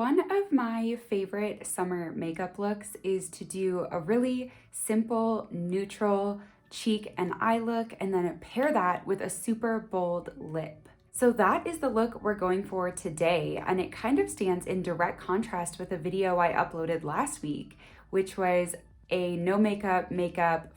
One of my favorite summer makeup looks is to do a really simple, neutral cheek and eye look, and then pair that with a super bold lip. So that is the look we're going for today, and it kind of stands in direct contrast with a video I uploaded last week, which was a no makeup,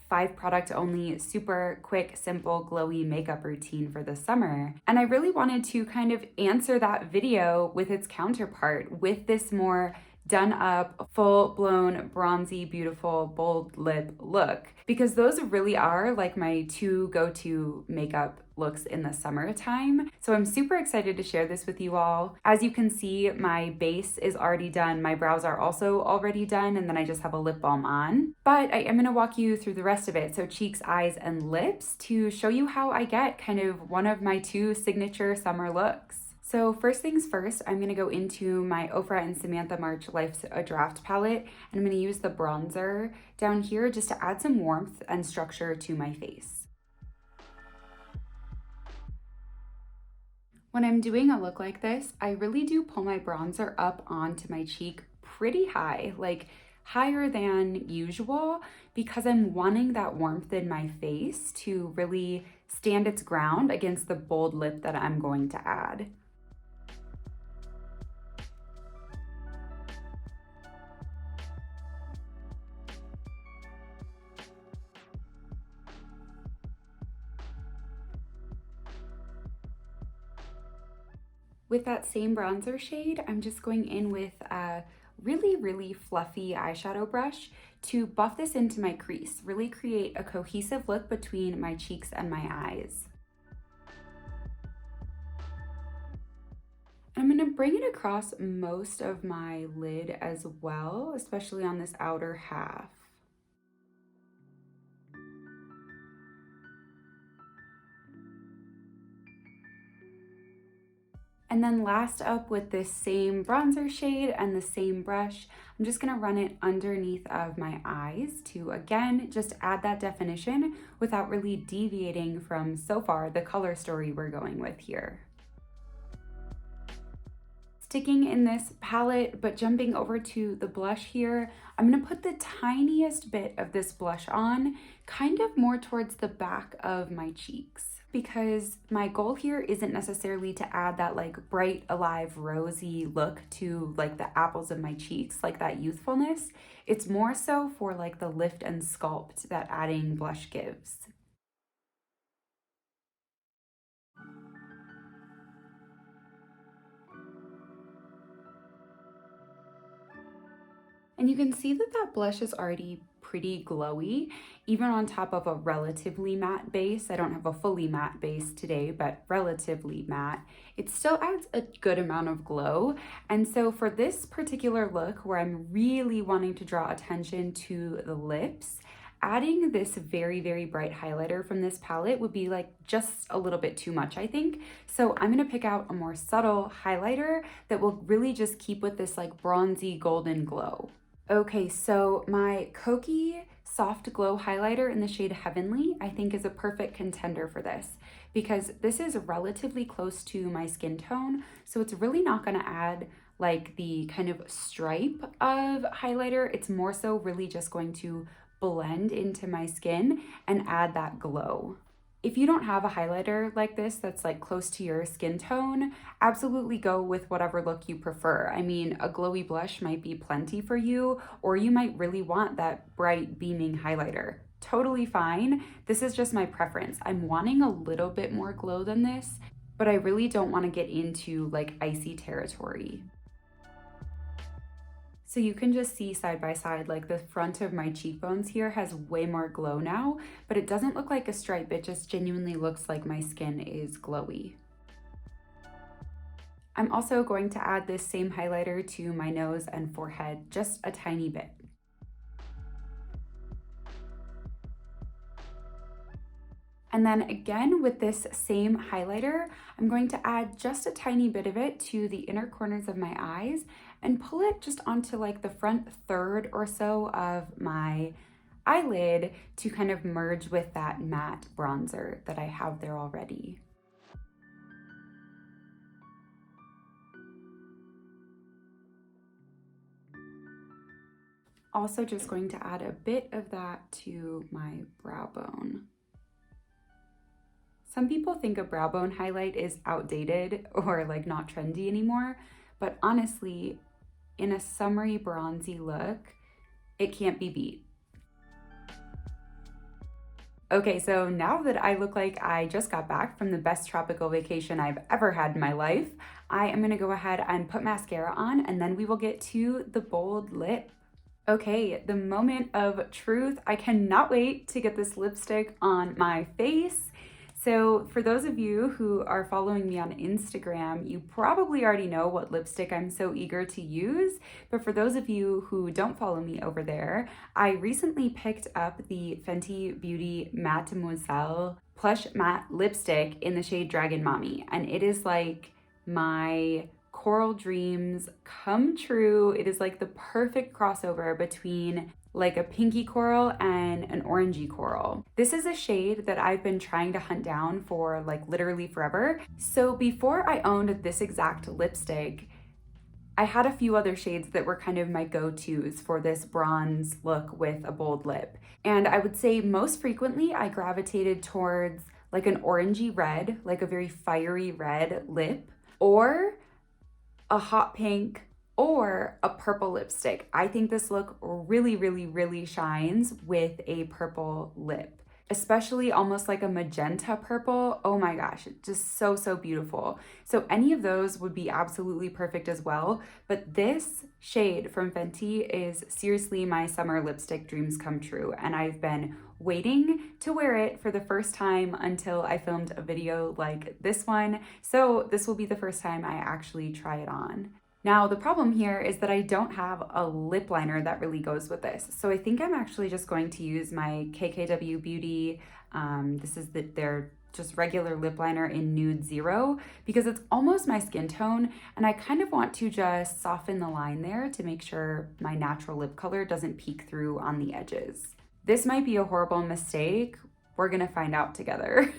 5 product only, super quick, simple, glowy makeup routine for the summer. And I really wanted to kind of answer that video with its counterpart with this more done up, full blown, bronzy, beautiful, bold lip look, because those really are like my 2 go-to makeup looks in the summertime. So I'm super excited to share this with you all. As you can see, my base is already done. My brows are also already done, and then I just have a lip balm on. But I am gonna walk you through the rest of it. So cheeks, eyes, and lips to show you how I get kind of one of my 2 signature summer looks. So first things first, I'm gonna go into my Ofra and Samantha March Life's a Draft palette, and I'm gonna use the bronzer down here just to add some warmth and structure to my face. When I'm doing a look like this, I really do pull my bronzer up onto my cheek pretty high, like higher than usual, because I'm wanting that warmth in my face to really stand its ground against the bold lip that I'm going to add. With that same bronzer shade, I'm just going in with a really fluffy eyeshadow brush to buff this into my crease, really create a cohesive look between my cheeks and my eyes. I'm gonna bring it across most of my lid as well, especially on this outer half. And then last up, with this same bronzer shade and the same brush, I'm just gonna run it underneath of my eyes to, again, just add that definition without really deviating from, so far, the color story we're going with here. Sticking in this palette, but jumping over to the blush here, I'm gonna put the tiniest bit of this blush on, kind of more towards the back of my cheeks, because my goal here isn't necessarily to add that like bright, alive, rosy look to like the apples of my cheeks, like that youthfulness. It's more so for like the lift and sculpt that adding blush gives. And you can see that that blush is already pretty glowy, even on top of a relatively matte base. I don't have a fully matte base today, but relatively matte. It still adds a good amount of glow. And so for this particular look, where I'm really wanting to draw attention to the lips, adding this very bright highlighter from this palette would be like just a little bit too much, I think. So I'm gonna pick out a more subtle highlighter that will really just keep with this like bronzy golden glow. Okay, so my Kokie Soft Glow highlighter in the shade Heavenly, I think, is a perfect contender for this, because this is relatively close to my skin tone, so it's really not gonna add like the kind of stripe of highlighter. It's more so really just going to blend into my skin and add that glow. If you don't have a highlighter like this that's like close to your skin tone, absolutely go with whatever look you prefer. I mean, a glowy blush might be plenty for you, or you might really want that bright beaming highlighter. Totally fine. This is just my preference. I'm wanting a little bit more glow than this, but I really don't want to get into like icy territory. So you can just see side by side, like the front of my cheekbones here has way more glow now, but it doesn't look like a stripe. It just genuinely looks like my skin is glowy. I'm also going to add this same highlighter to my nose and forehead, just a tiny bit. And then again, with this same highlighter, I'm going to add just a tiny bit of it to the inner corners of my eyes and pull it just onto like the front third or so of my eyelid to kind of merge with that matte bronzer that I have there already. Also just going to add a bit of that to my brow bone. Some people think a brow bone highlight is outdated or like not trendy anymore, but honestly, in a summery bronzy look, it can't be beat. Okay, so now that I look like I just got back from the best tropical vacation I've ever had in my life, I am gonna go ahead and put mascara on, and then we will get to the bold lip. Okay, the moment of truth. I cannot wait to get this lipstick on my face. So for those of you who are following me on Instagram, you probably already know what lipstick I'm so eager to use. But for those of you who don't follow me over there, I recently picked up the Fenty Beauty Mademoiselle Plush Matte Lipstick in the shade Dragon Mommy. And it is like my coral dreams come true. It is like the perfect crossover between like a pinky coral and an orangey coral. This is a shade that I've been trying to hunt down for like literally forever. So before I owned this exact lipstick, I had a few other shades that were kind of my go-tos for this bronze look with a bold lip. And I would say most frequently I gravitated towards like an orangey red, like a very fiery red lip, or a hot pink, or a purple lipstick. I think this look really shines with a purple lip, especially almost like a magenta purple. Oh my gosh, it's just so beautiful. So any of those would be absolutely perfect as well. But this shade from Fenty is seriously my summer lipstick dreams come true. And I've been waiting to wear it for the first time until I filmed a video like this one. So this will be the first time I actually try it on. Now, the problem here is that I don't have a lip liner that really goes with this. So I think I'm actually just going to use my KKW Beauty. This is their just regular lip liner in Nude Zero, because it's almost my skin tone. And I kind of want to just soften the line there to make sure my natural lip color doesn't peek through on the edges. This might be a horrible mistake. We're gonna find out together.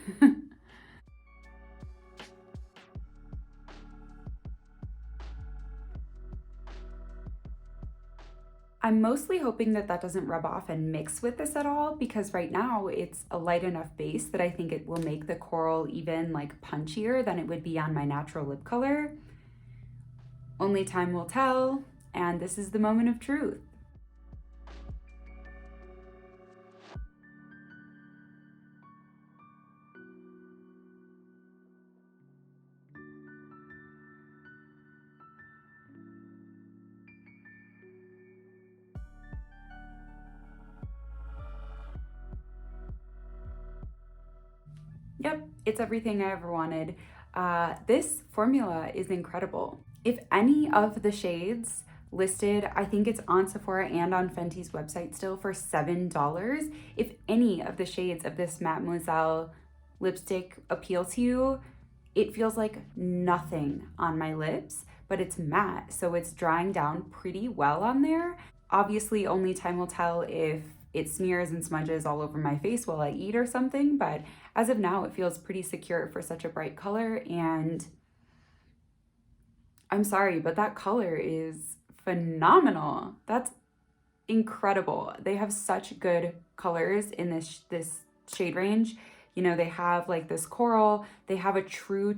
I'm mostly hoping that that doesn't rub off and mix with this at all, because right now it's a light enough base that I think it will make the coral even like punchier than it would be on my natural lip color. Only time will tell, and this is the moment of truth. Yep, it's everything I ever wanted. This formula is incredible. If any of the shades listed, I think it's on Sephora and on Fenty's website still for $7. If any of the shades of this Mademoiselle lipstick appeal to you, it feels like nothing on my lips, but it's matte, so it's drying down pretty well on there. Obviously, only time will tell if it smears and smudges all over my face while I eat or something, but as of now, it feels pretty secure for such a bright color. And I'm sorry, but that color is phenomenal. That's incredible. They have such good colors in this shade range. You know, they have like this coral, they have a true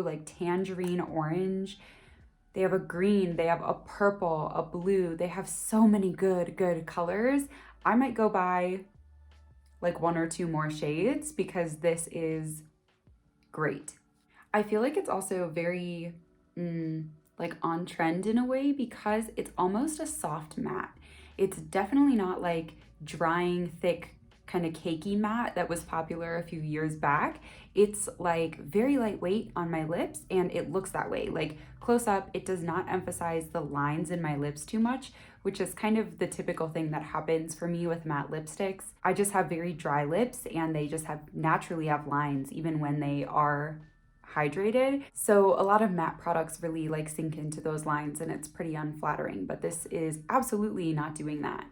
like tangerine orange. They have a green, they have a purple, a blue. They have so many good colors. I might go buy like one or two more shades because this is great. I feel like it's also very like on trend in a way because it's almost a soft matte. It's definitely not like drying, thick, kind of cakey matte that was popular a few years back. It's like very lightweight on my lips, and it looks that way. Like close up, it does not emphasize the lines in my lips too much, which is kind of the typical thing that happens for me with matte lipsticks. I just have very dry lips, and they just naturally have lines even when they are hydrated. So a lot of matte products really like sink into those lines, and it's pretty unflattering, but this is absolutely not doing that.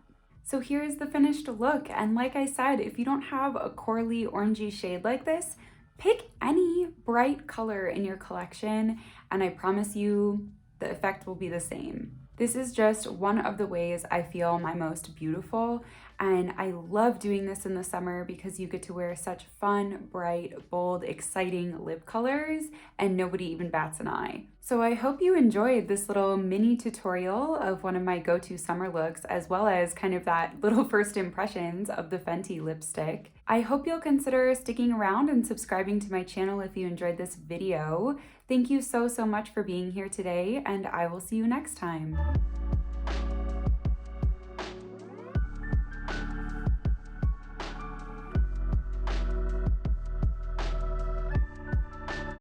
So here is the finished look, and like I said, if you don't have a corally orangey shade like this, pick any bright color in your collection, and I promise you the effect will be the same. This is just one of the ways I feel my most beautiful, and I love doing this in the summer because you get to wear such fun, bright, bold, exciting lip colors and nobody even bats an eye. So I hope you enjoyed this little mini tutorial of one of my go-to summer looks, as well as kind of that little first impressions of the Fenty lipstick. I hope you'll consider sticking around and subscribing to my channel if you enjoyed this video. Thank you so much for being here today, and I will see you next time.